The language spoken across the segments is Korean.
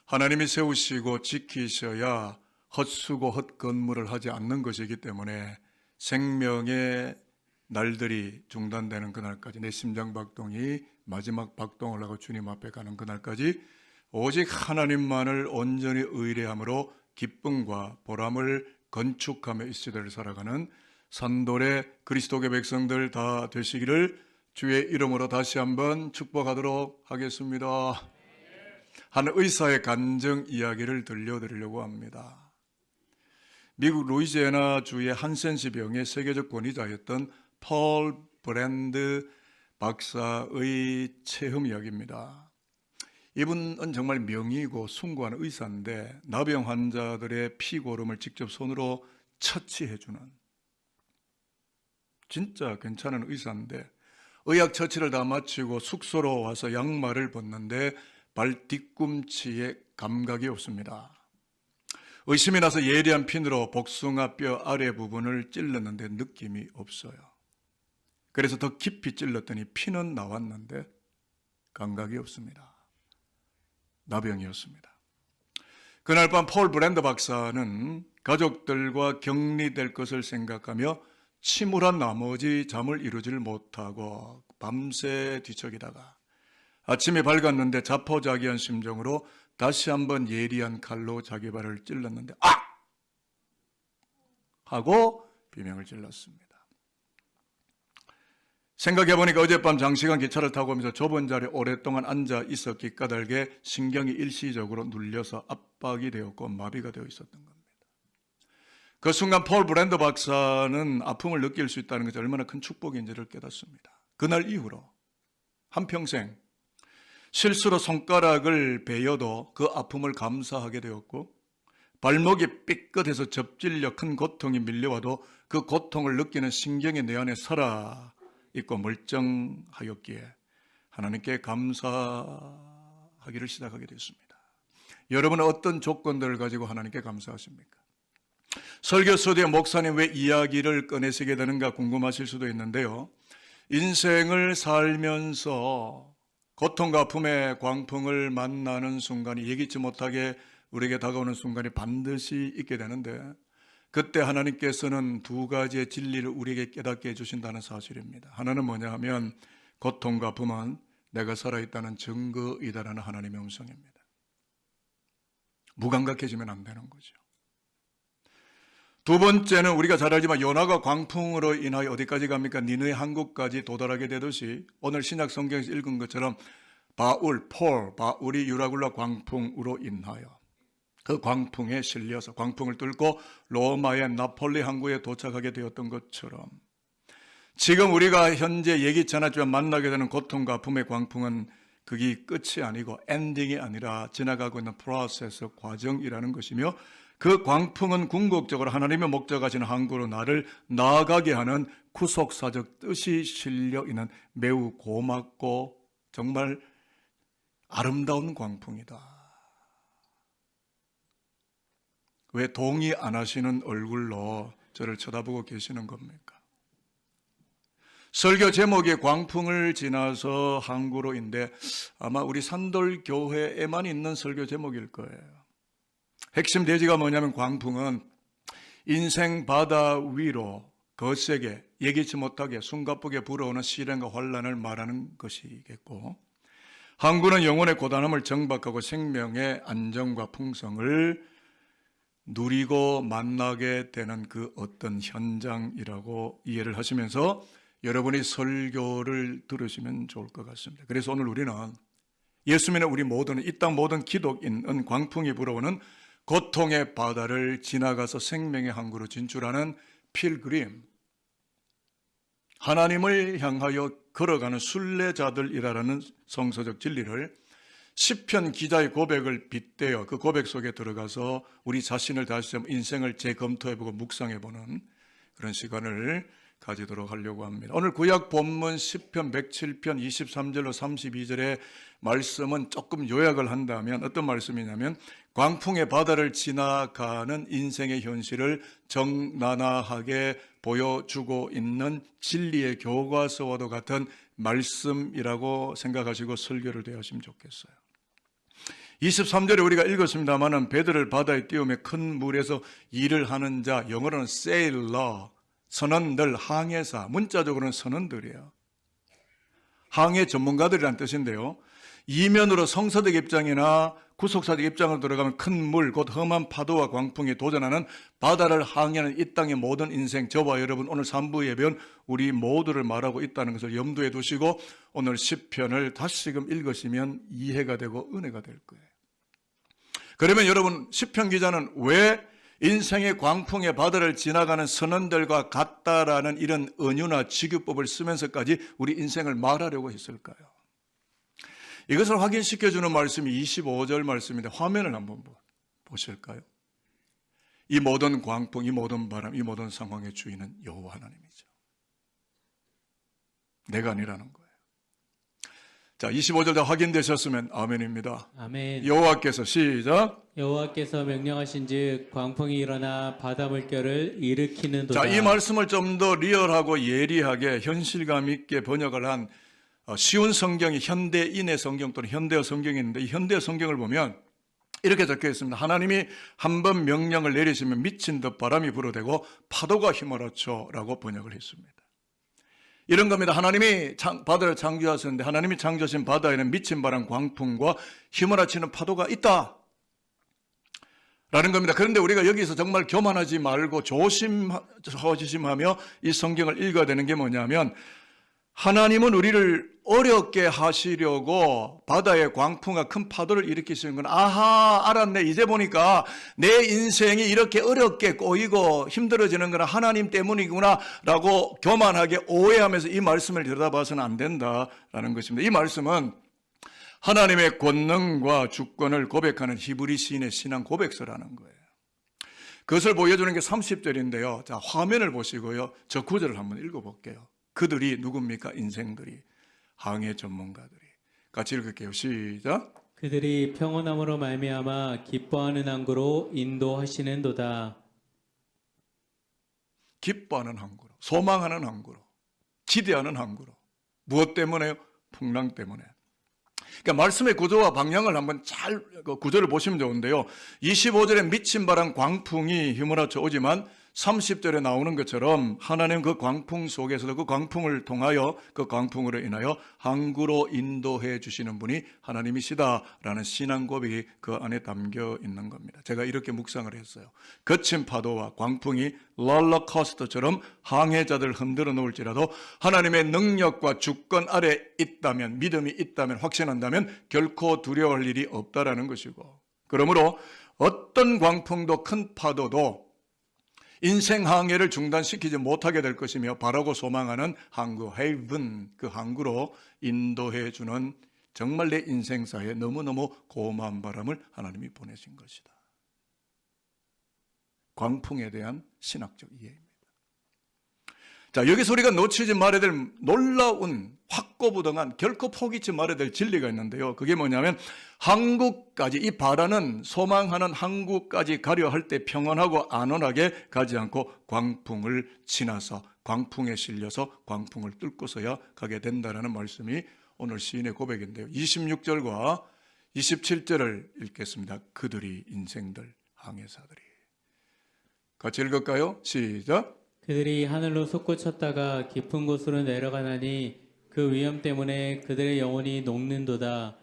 하나님이 세우시고 지키셔야 헛수고 헛건물을 하지 않는 것이기 때문에 생명의 날들이 중단되는 그날까지, 내 심장 박동이 마지막 박동을 하고 주님 앞에 가는 그날까지 오직 하나님만을 온전히 의뢰함으로 기쁨과 보람을 건축하며 이 시대를 살아가는 산돌의 그리스도의 백성들 다 되시기를 주의 이름으로 다시 한번 축복하도록 하겠습니다. 한 의사의 간증 이야기를 들려드리려고 합니다. 미국 루이지애나 주의 한센시 병의 세계적 권위자였던 폴 브랜드 박사의 체험 이야기입니다. 이분은 정말 명의이고 숭고한 의사인데 나병 환자들의 피고름을 직접 손으로 처치해주는 진짜 괜찮은 의사인데, 의학 처치를 다 마치고 숙소로 와서 양말을 벗는데 발 뒤꿈치에 감각이 없습니다. 의심이 나서 예리한 핀으로 복숭아 뼈 아래 부분을 찔렀는데 느낌이 없어요. 그래서 더 깊이 찔렀더니 피는 나왔는데 감각이 없습니다. 나병이었습니다. 그날 밤 폴 브랜드 박사는 가족들과 격리될 것을 생각하며 침울한 나머지 잠을 이루지를 못하고 밤새 뒤척이다가 아침이 밝았는데 자포자기한 심정으로 다시 한번 예리한 칼로 자기 발을 찔렀는데 아! 하고 비명을 질렀습니다. 생각해보니까 어젯밤 장시간 기차를 타고 오면서 좁은 자리에 오랫동안 앉아 있었기 까닭에 신경이 일시적으로 눌려서 압박이 되었고 마비가 되어 있었던 겁니다. 그 순간 폴 브랜드 박사는 아픔을 느낄 수 있다는 것이 얼마나 큰 축복인지를 깨닫습니다. 그날 이후로 한평생 실수로 손가락을 베어도 그 아픔을 감사하게 되었고, 발목이 삐끗해서 접질려 큰 고통이 밀려와도 그 고통을 느끼는 신경이 내 안에 살아있고 멀쩡하였기에 하나님께 감사하기를 시작하게 됐습니다. 여러분은 어떤 조건들을 가지고 하나님께 감사하십니까? 설교 서두에 목사님 왜 이야기를 꺼내시게 되는가 궁금하실 수도 있는데요. 인생을 살면서 고통과 아픔의 광풍을 만나는 순간이, 예기치 못하게 우리에게 다가오는 순간이 반드시 있게 되는데, 그때 하나님께서는 두 가지의 진리를 우리에게 깨닫게 해주신다는 사실입니다. 하나는 뭐냐 하면 고통과 아픔은 내가 살아있다는 증거이다라는 하나님의 음성입니다. 무감각해지면 안 되는 거죠. 두 번째는 우리가 잘 알지만 요나가 광풍으로 인하여 어디까지 갑니까? 니느웨 항구까지 도달하게 되듯이 오늘 신약 성경에서 읽은 것처럼 바울이 유라굴라 광풍으로 인하여 그 광풍에 실려서 광풍을 뚫고 로마의 나폴리 항구에 도착하게 되었던 것처럼, 지금 우리가 현재 예기치 않았지만 만나게 되는 고통과 아픔의 광풍은 그게 끝이 아니고 엔딩이 아니라 지나가고 있는 프로세스, 과정이라는 것이며, 그 광풍은 궁극적으로 하나님의 목적하신 항구로 나를 나아가게 하는 구속사적 뜻이 실려 있는 매우 고맙고 정말 아름다운 광풍이다. 왜 동의 안 하시는 얼굴로 저를 쳐다보고 계시는 겁니까? 설교 제목이 광풍을 지나서 항구로인데 아마 우리 산돌교회에만 있는 설교 제목일 거예요. 핵심 대지가 뭐냐면 광풍은 인생 바다 위로 거세게 예기치 못하게 숨가쁘게 불어오는 시련과 환란을 말하는 것이겠고, 항구는 영혼의 고단함을 정박하고 생명의 안정과 풍성을 누리고 만나게 되는 그 어떤 현장이라고 이해를 하시면서 여러분이 설교를 들으시면 좋을 것 같습니다. 그래서 오늘 우리는 예수 믿는 우리 모두는, 이 땅 모든 기독인은 광풍이 불어오는 고통의 바다를 지나가서 생명의 항구로 진출하는 필그림, 하나님을 향하여 걸어가는 순례자들이라는 성서적 진리를 시편 기자의 고백을 빗대어 그 고백 속에 들어가서 우리 자신을 다시 한번 인생을 재검토해보고 묵상해보는 그런 시간을 가지도록 하려고 합니다. 오늘 구약 본문 시편 107편 23절로 32절의 말씀은 조금 요약을 한다면 어떤 말씀이냐면, 광풍의 바다를 지나가는 인생의 현실을 정나나하게 보여주고 있는 진리의 교과서와도 같은 말씀이라고 생각하시고 설교를 대하시면 좋겠어요. 23절에 우리가 읽었습니다마는 배들을 바다에 띄우며 큰 물에서 일을 하는 자, 영어로는 sailor, 선원들, 항해사, 문자적으로는 선원들이에요. 항해 전문가들이란 뜻인데요. 이면으로 성서적 입장이나 구속사적 입장으로 들어가면 큰 물, 곧 험한 파도와 광풍에 도전하는 바다를 항해하는 이 땅의 모든 인생, 저와 여러분 오늘 3부에 배운 우리 모두를 말하고 있다는 것을 염두에 두시고 오늘 시편을 다시금 읽으시면 이해가 되고 은혜가 될 거예요. 그러면 여러분, 시편 기자는 왜 인생의 광풍의 바다를 지나가는 선원들과 같다라는 이런 은유나 직유법을 쓰면서까지 우리 인생을 말하려고 했을까요? 이것을 확인시켜주는 말씀이 25절 말씀인데 화면을 한번 보실까요? 이 모든 광풍, 이 모든 바람, 이 모든 상황의 주인은 여호와 하나님이죠. 내가 아니라는 거예요. 자, 25절 다 확인되셨으면 아멘입니다. 아멘. 여호와께서 시작. 여호와께서 명령하신즉 광풍이 일어나 바다 물결을 일으키는도다. 자, 이 말씀을 좀 더 리얼하고 예리하게 현실감 있게 번역을 한 쉬운 성경이 현대인의 성경 또는 현대어 성경이 있는데 이 현대어 성경을 보면 이렇게 적혀 있습니다. 하나님이 한번 명령을 내리시면 미친 듯 바람이 불어대고 파도가 휘몰아쳐 라고 번역을 했습니다. 이런 겁니다. 하나님이 바다를 창조하셨는데 하나님이 창조하신 바다에는 미친 바람, 광풍과 휘몰아치는 파도가 있다 라는 겁니다. 그런데 우리가 여기서 정말 교만하지 말고 조심하며 이 성경을 읽어야 되는 게 뭐냐면 하나님은 우리를 어렵게 하시려고 바다의 광풍과 큰 파도를 일으키시는 건 아하 알았네. 이제 보니까 내 인생이 이렇게 어렵게 꼬이고 힘들어지는 건 하나님 때문이구나 라고 교만하게 오해하면서 이 말씀을 들여다봐서는 안 된다라는 것입니다. 이 말씀은 하나님의 권능과 주권을 고백하는 히브리 시인의 신앙 고백서라는 거예요. 그것을 보여주는 게 30절인데요. 자, 화면을 보시고요. 저 구절을 한번 읽어볼게요. 그들이 누굽니까? 인생들이, 항해 전문가들이. 같이 읽을게요. 시작. 그들이 평온함으로 말미암아 기뻐하는 항구로 인도하시는도다. 기뻐하는 항구로, 소망하는 항구로, 기대하는 항구로. 무엇 때문에요? 풍랑 때문에. 그러니까 말씀의 구조와 방향을 한번 잘 구조를 보시면 좋은데요. 25절에 미친 바람 광풍이 휘몰아쳐 오지만 30절에 나오는 것처럼 하나님 그 광풍 속에서도 그 광풍을 통하여 그 광풍으로 인하여 항구로 인도해 주시는 분이 하나님이시다라는 신앙 고백이 그 안에 담겨 있는 겁니다. 제가 이렇게 묵상을 했어요. 거친 파도와 광풍이 롤러코스터처럼 항해자들을 흔들어 놓을지라도 하나님의 능력과 주권 아래 있다면, 믿음이 있다면, 확신한다면 결코 두려워할 일이 없다라는 것이고, 그러므로 어떤 광풍도 큰 파도도 인생 항해를 중단시키지 못하게 될 것이며 바라고 소망하는 항구, 헤이븐, 그 항구로 인도해 주는 정말 내 인생사에 너무너무 고마운 바람을 하나님이 보내신 것이다. 광풍에 대한 신학적 이해입니다. 자, 여기서 우리가 놓치지 말아야 될 놀라운 확고부동한 결코 포기치 말아야 될 진리가 있는데요. 그게 뭐냐면 항구까지, 이 바라는 소망하는 항구까지 가려 할 때 평온하고 안온하게 가지 않고 광풍을 지나서 광풍에 실려서 광풍을 뚫고서야 가게 된다는 말씀이 오늘 시인의 고백인데요. 26절과 27절을 읽겠습니다. 그들이 인생들, 항해사들이. 같이 읽을까요? 시작. 그들이 하늘로 솟구쳤다가 깊은 곳으로 내려가나니 그 위험 때문에 그들의 영혼이 녹는도다.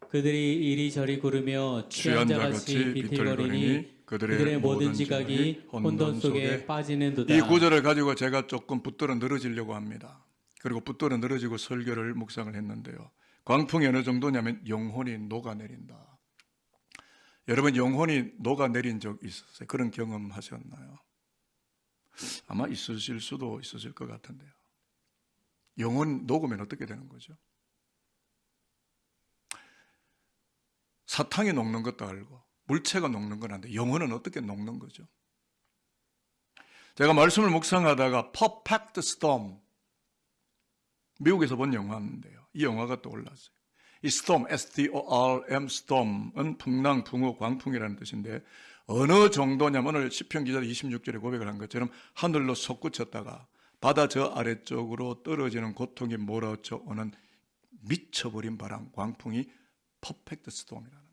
그들이 이리저리 구르며 취한 자같이 비틀거리니 그들의 모든 지각이 혼돈 속에 빠지는도다. 이 구절을 가지고 제가 조금 붙들어 늘어지려고 합니다. 그리고 붙들어 늘어지고 설교를 묵상을 했는데요. 광풍이 어느 정도냐면 영혼이 녹아내린다. 여러분, 영혼이 녹아내린 적 있었어요? 그런 경험 하셨나요? 아마 있으실 수도 있으실 것 같은데요. 영혼 녹으면 어떻게 되는 거죠? 사탕이 녹는 것도 알고 물체가 녹는 건 아는데 영혼은 어떻게 녹는 거죠? 제가 말씀을 묵상하다가 Perfect Storm, 미국에서 본 영화인데요. 이 영화가 떠올랐어요. 이 storm, S-T-O-R-M, storm은 풍랑, 풍우, 광풍이라는 뜻인데 어느 정도냐면 오늘 시편 기자 26절에 고백을 한 것처럼 하늘로 솟구쳤다가 바다 저 아래쪽으로 떨어지는 고통이 몰아쳐 오는 미쳐버린 바람, 광풍이 퍼펙트 스톰이라는 거예요.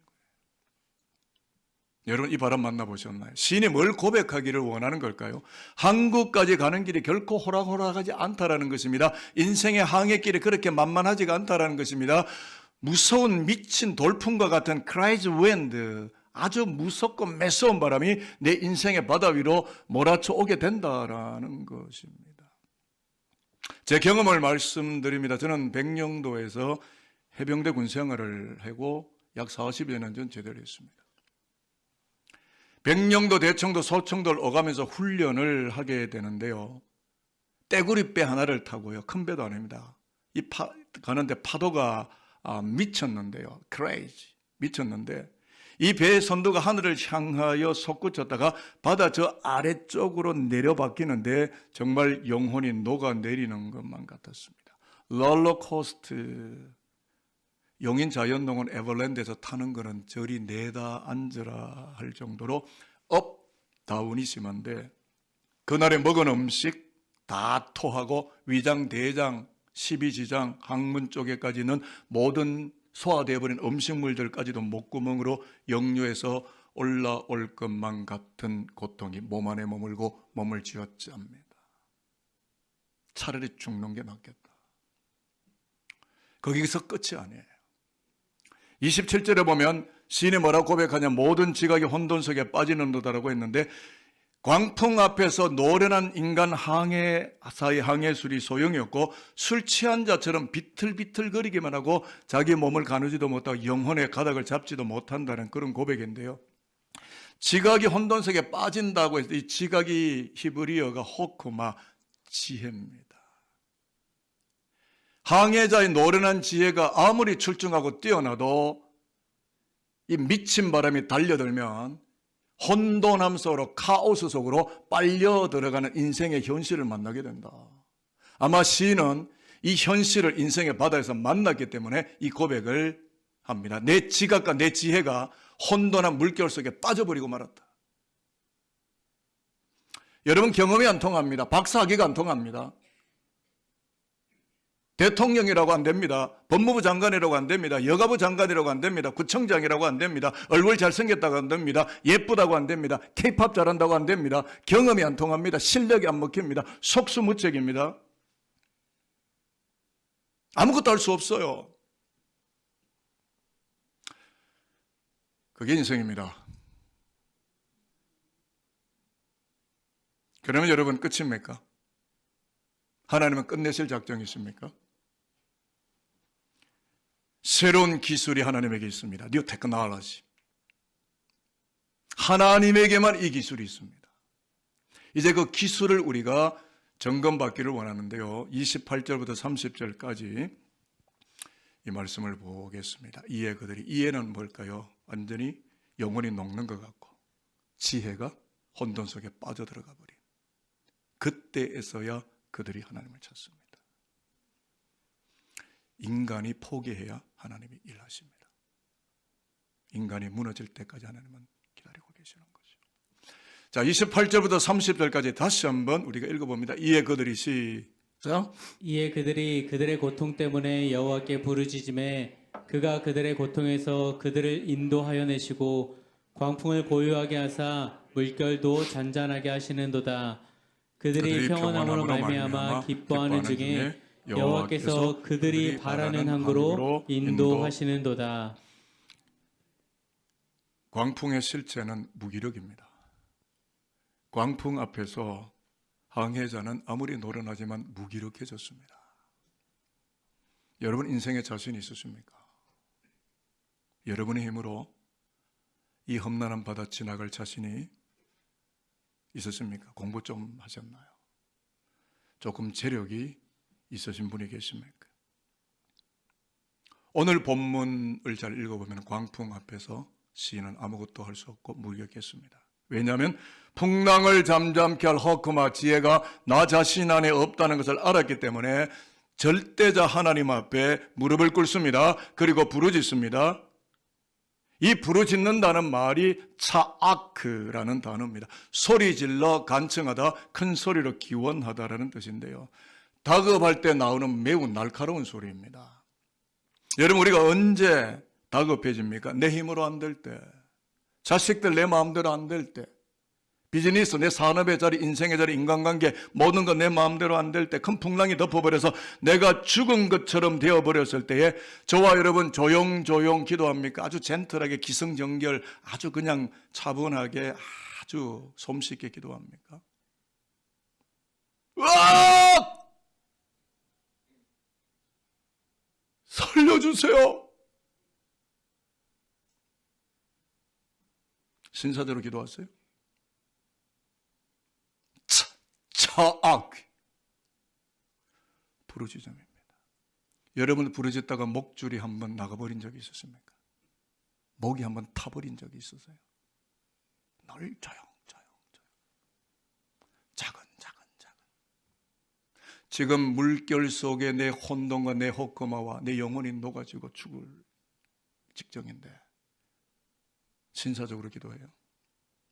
여러분 이 바람 만나보셨나요? 시인이 뭘 고백하기를 원하는 걸까요? 한국까지 가는 길이 결코 호락호락하지 않다라는 것입니다. 인생의 항해길이 그렇게 만만하지가 않다라는 것입니다. 무서운 미친 돌풍과 같은 크라이즈 윈드, 아주 무섭고 매서운 바람이 내 인생의 바다 위로 몰아쳐 오게 된다라는 것입니다. 제 경험을 말씀드립니다. 저는 백령도에서 해병대 군 생활을 하고 약 40여 년 전 제대를 했습니다. 백령도, 대청도, 소청도를 오가면서 훈련을 하게 되는데요. 떼구리배 하나를 타고요. 큰 배도 아닙니다. 가는데 파도가 미쳤는데요. crazy. 미쳤는데 이 배의 선두가 하늘을 향하여 솟구쳤다가 바다 저 아래쪽으로 내려바뀌는데 정말 영혼이 녹아내리는 것만 같았습니다. 롤러코스트. 용인 자연농원 에버랜드에서 타는 거는 저리 내다 앉으라 할 정도로 업, 다운이 심한데 그날에 먹은 음식 다 토하고 위장, 대장, 십이지장, 항문 쪽에까지는 모든 소화되어버린 음식물들까지도 목구멍으로 역류해서 올라올 것만 같은 고통이 몸 안에 머물고 몸을 쥐어짭니다. 차라리 죽는 게 낫겠다. 거기서 끝이 아니에요. 27절에 보면 시인이 뭐라고 고백하냐, 모든 지각이 혼돈 속에 빠지는 듯하라고 했는데 광풍 앞에서 노련한 인간 항해사의 항해술이 소용이 없고 술 취한 자처럼 비틀비틀거리기만 하고 자기 몸을 가누지도 못하고 영혼의 가닥을 잡지도 못한다는 그런 고백인데요. 지각이 혼돈 속에 빠진다고 해서 이 지각이 히브리어가 호크마, 지혜입니다. 항해자의 노련한 지혜가 아무리 출중하고 뛰어나도 이 미친 바람이 달려들면 혼돈함 속으로, 카오스 속으로 빨려 들어가는 인생의 현실을 만나게 된다. 아마 시인은 이 현실을 인생의 바다에서 만났기 때문에 이 고백을 합니다. 내 지각과 내 지혜가 혼돈한 물결 속에 빠져버리고 말았다. 여러분 경험이 안 통합니다. 박사학위가 안 통합니다. 대통령이라고 안 됩니다. 법무부 장관이라고 안 됩니다. 여가부 장관이라고 안 됩니다. 구청장이라고 안 됩니다. 얼굴 잘생겼다고 안 됩니다. 예쁘다고 안 됩니다. 케이팝 잘한다고 안 됩니다. 경험이 안 통합니다. 실력이 안 먹힙니다. 속수무책입니다. 아무것도 할 수 없어요. 그게 인생입니다. 그러면 여러분 끝입니까? 하나님은 끝내실 작정이 있습니까? 새로운 기술이 하나님에게 있습니다. New technology. 하나님에게만 이 기술이 있습니다. 이제 그 기술을 우리가 점검받기를 원하는데요. 28절부터 30절까지 이 말씀을 보겠습니다. 이에 그들이, 이에는 뭘까요? 완전히 영혼이 녹는 것 같고 지혜가 혼돈 속에 빠져들어가 버린 그때에서야 그들이 하나님을 찾습니다. 인간이 포기해야 하나님이 일하십니다. 인간이 무너질 때까지 하나님은 기다리고 계시는 거죠. 자, 28절부터 30절까지 다시 한번 우리가 읽어봅니다. 이에 그들이 시작. 이에 그들이 그들의 고통 때문에 여호와께 부르짖음에 그가 그들의 고통에서 그들을 인도하여 내시고 광풍을 고요하게 하사 물결도 잔잔하게 하시는도다. 그들이 평안함으로 말미암아 기뻐하는 중에 여호와께서 그들이 바라는 항구로 인도하시는도다. 광풍의 실체는 무기력입니다. 광풍 앞에서 항해자는 아무리 노련하지만 무기력해졌습니다. 여러분 인생에 자신이 있으십니까? 여러분의 힘으로 이 험난한 바다 지나갈 자신이 있으십니까? 공부 좀 하셨나요? 조금 재력이 있으신 분이 계십니까? 오늘 본문을 잘 읽어보면 광풍 앞에서 시인은 아무것도 할 수 없고 무기력했습니다. 왜냐하면 풍랑을 잠잠케 할 호크마 지혜가 나 자신 안에 없다는 것을 알았기 때문에 절대자 하나님 앞에 무릎을 꿇습니다. 그리고 부르짖습니다. 이 부르짖는다는 말이 차아크라는 단어입니다. 소리질러 간청하다, 큰 소리로 기원하다라는 뜻인데요. 다급할 때 나오는 매우 날카로운 소리입니다. 여러분 우리가 언제 다급해집니까? 내 힘으로 안 될 때, 자식들 내 마음대로 안 될 때, 비즈니스, 내 산업의 자리, 인생의 자리, 인간관계, 모든 것 내 마음대로 안 될 때, 큰 풍랑이 덮어버려서 내가 죽은 것처럼 되어버렸을 때에 저와 여러분 조용조용 기도합니까? 아주 젠틀하게 기승전결, 아주 그냥 차분하게, 아주 솜씨있게 기도합니까? 으악! 살려주세요! 신사대로 기도하세요? 차악! 부르짖음입니다. 여러분 부르짖다가 목줄이 한번 나가버린 적이 있었습니까? 목이 한번 타버린 적이 있었어요? 늘 조용. 작은. 지금 물결 속에 내 혼돈과 내 호크마와 내 영혼이 녹아지고 죽을 직전인데 신사적으로 기도해요.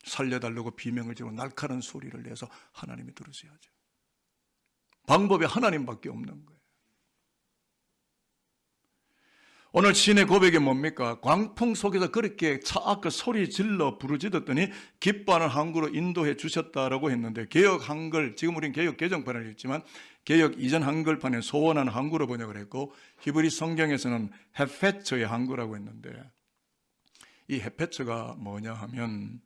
살려달라고 비명을 지르고 날카로운 소리를 내서 하나님이 들으셔야죠. 방법이 하나님밖에 없는 거예요. 오늘 신의 고백이 뭡니까? 광풍 속에서 그렇게 차악그 소리 질러 부르짖었더니 기뻐하는 항구로 인도해 주셨다라고 했는데, 개역 한글, 지금 우리는 개역 개정판을 읽지만 개역 이전 한글판에 소원하는 항구로 번역을 했고, 히브리 성경에서는 헤페츠의 항구라고 했는데, 이 헤페츠가 뭐냐 하면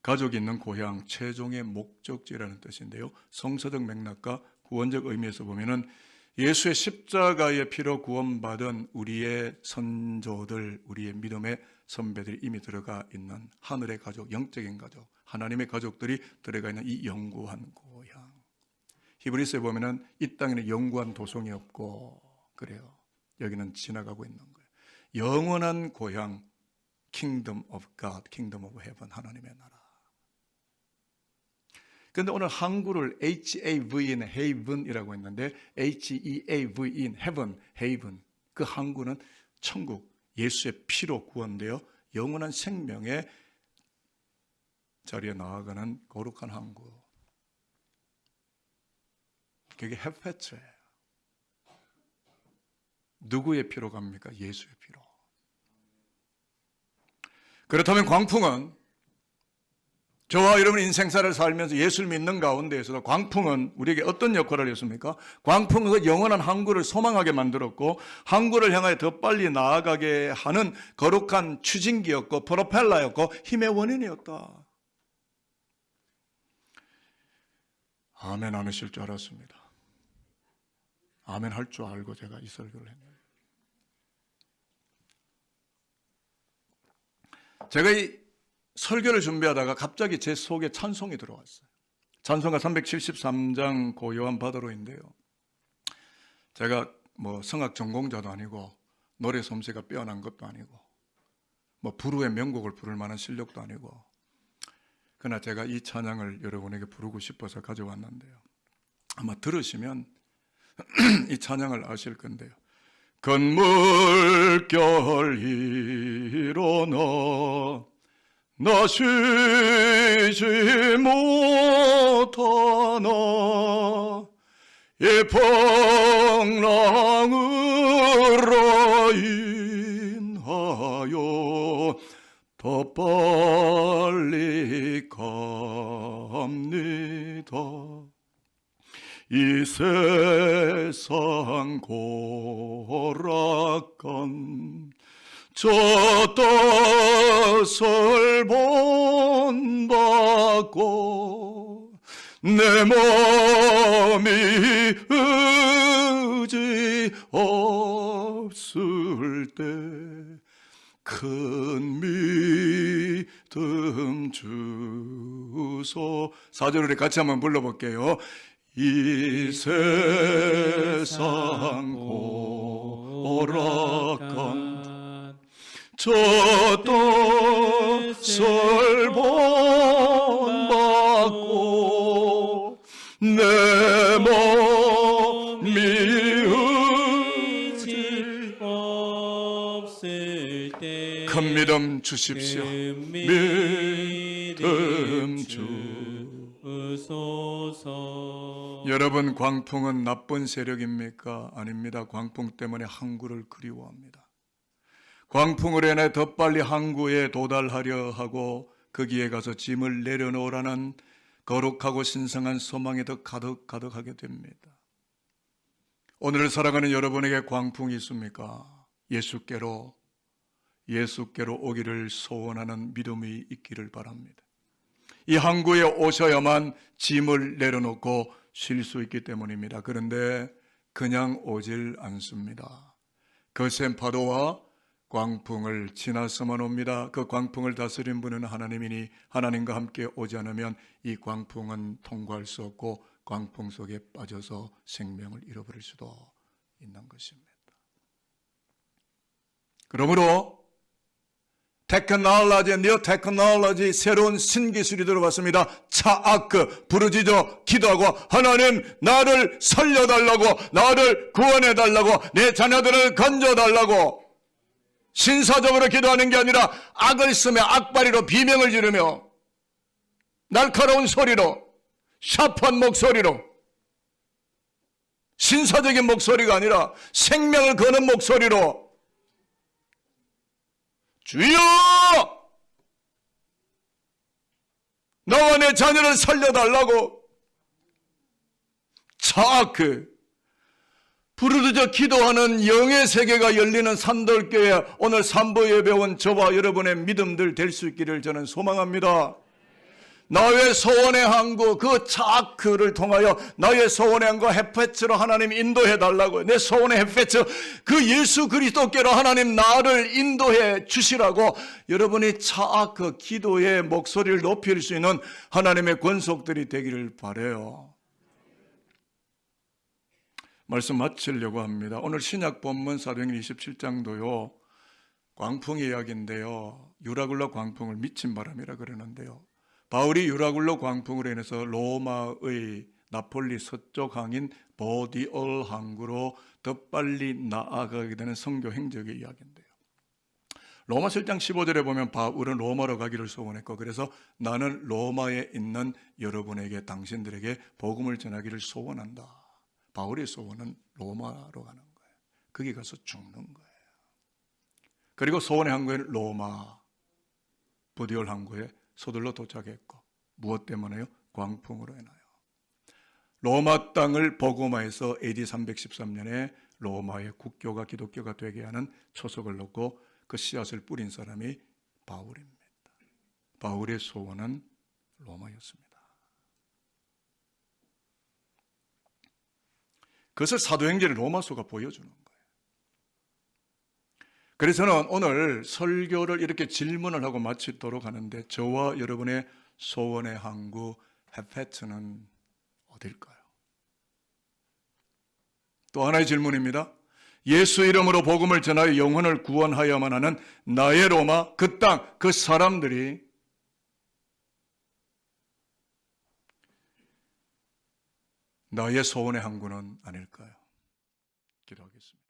가족이 있는 고향, 최종의 목적지라는 뜻인데요. 성서적 맥락과 구원적 의미에서 보면은 예수의 십자가의 피로 구원받은 우리의 선조들, 우리의 믿음의 선배들이 이미 들어가 있는 하늘의 가족, 영적인 가족, 하나님의 가족들이 들어가 있는 이 영구한 고향. 히브리서에 보면은 이 땅에는 영구한 도성이 없고 그래요. 여기는 지나가고 있는 거예요. 영원한 고향, Kingdom of God, Kingdom of Heaven, 하나님의 나라. 그런데 오늘 항구를 HAV인 heaven이라고 했는데 HEAV인 heaven, haven, 그 항구는 천국, 예수의 피로 구원되어 영원한 생명의 자리에 나아가는 거룩한 항구. 그게 헤페츠예요. 누구의 피로 갑니까? 예수의 피로. 그렇다면 광풍은 저와 여러분 인생사를 살면서 예수를 믿는 가운데에서도 광풍은 우리에게 어떤 역할을 했습니까? 광풍은 그 영원한 항구를 소망하게 만들었고 항구를 향하여 더 빨리 나아가게 하는 거룩한 추진기였고 프로펠러였고 힘의 원인이었다. 아멘 안 하실 줄 알았습니다. 아멘 할 줄 알고 제가 이 설교를 했네요. 제가 이 설교를 준비하다가 갑자기 제 속에 찬송이 들어왔어요. 찬송가 373장 고요한 바다로인데요. 제가 뭐 성악 전공자도 아니고 노래 솜씨가 빼어난 것도 아니고 뭐 불후의 명곡을 부를 만한 실력도 아니고, 그러나 제가 이 찬양을 여러분에게 부르고 싶어서 가져왔는데요. 아마 들으시면 이 찬양을 아실 건데요. 건물결 일어나 나 쉬지 못하나 이 풍랑으로 인하여 더 빨리 갑니다. 이 세상 고락한 저 뜻을 본받고 내 몸이 의지 없을 때 큰 믿음 주소. 4절을 우리 같이 한번 불러볼게요. 이 세상 고락한 저 뜻을 본받고 내 몸이 의지 없을 때 큰 믿음 주십시오. 믿음 주소서. 여러분, 광풍은 나쁜 세력입니까? 아닙니다. 광풍 때문에 항구를 그리워합니다. 광풍으로 인해 더 빨리 항구에 도달하려 하고 거기에 가서 짐을 내려놓으라는 거룩하고 신성한 소망에 더 가득하게 됩니다. 오늘을 살아가는 여러분에게 광풍이 있습니까? 예수께로 오기를 소원하는 믿음이 있기를 바랍니다. 이 항구에 오셔야만 짐을 내려놓고 쉴 수 있기 때문입니다. 그런데 그냥 오질 않습니다. 거센 파도와 광풍을 지나서만 옵니다. 그 광풍을 다스린 분은 하나님이니 하나님과 함께 오지 않으면 이 광풍은 통과할 수 없고 광풍 속에 빠져서 생명을 잃어버릴 수도 있는 것입니다. 그러므로 테크놀로지, 뉴 테크놀로지, 새로운 신기술이 들어왔습니다. 차아크, 부르짖어 기도하고 하나님 나를 살려달라고, 나를 구원해달라고, 내 자녀들을 건져달라고 신사적으로 기도하는 게 아니라 악을 쓰며 악바리로 비명을 지르며 날카로운 소리로, 샤프한 목소리로, 신사적인 목소리가 아니라 생명을 거는 목소리로 주여! 나와 내 자녀를 살려달라고 차아크 부르짖어 기도하는 영의 세계가 열리는 산돌교회 오늘 3부 예배 온 저와 여러분의 믿음들 될 수 있기를 저는 소망합니다. 나의 소원의 항구 그 차아크를 통하여 나의 소원의 항구 햇볕으로 하나님 인도해 달라고, 내 소원의 햇볕 그 예수 그리스도께로 하나님 나를 인도해 주시라고 여러분이 차아크 기도의 목소리를 높일 수 있는 하나님의 권속들이 되기를 바라요. 말씀 마치려고 합니다. 오늘 신약 본문 사도행전 27장도요 광풍 이야기인데요, 유라굴로 광풍을 미친 바람이라 그러는데요, 바울이 유라굴로 광풍으로 인해서 로마의 나폴리 서쪽 항인 보디올 항구로 더 빨리 나아가게 되는 선교 행적의 이야기인데요, 로마서 1장 15절에 보면 바울은 로마로 가기를 소원했고, 그래서 나는 로마에 있는 여러분에게, 당신들에게 복음을 전하기를 소원한다. 바울의 소원은 로마로 가는 거예요. 거기 가서 죽는 거예요. 그리고 소원의 항구에는 로마 보디올 항구에 서둘러 도착했고, 무엇 때문에요? 광풍으로 인하여. 로마 땅을 복음화해서 AD 313년에 로마의 국교가 기독교가 되게 하는 초석을 놓고 그 씨앗을 뿌린 사람이 바울입니다. 바울의 소원은 로마였습니다. 그것을 사도행전의 로마서가 보여주는 거예요. 그래서 저는 오늘 설교를 이렇게 질문을 하고 마치도록 하는데, 저와 여러분의 소원의 항구 햇페트는 어딜까요? 또 하나의 질문입니다. 예수 이름으로 복음을 전하여 영혼을 구원하여야만 하는 나의 로마, 그 땅, 그 사람들이 나의 소원의 항구는 아닐까요? 기도하겠습니다.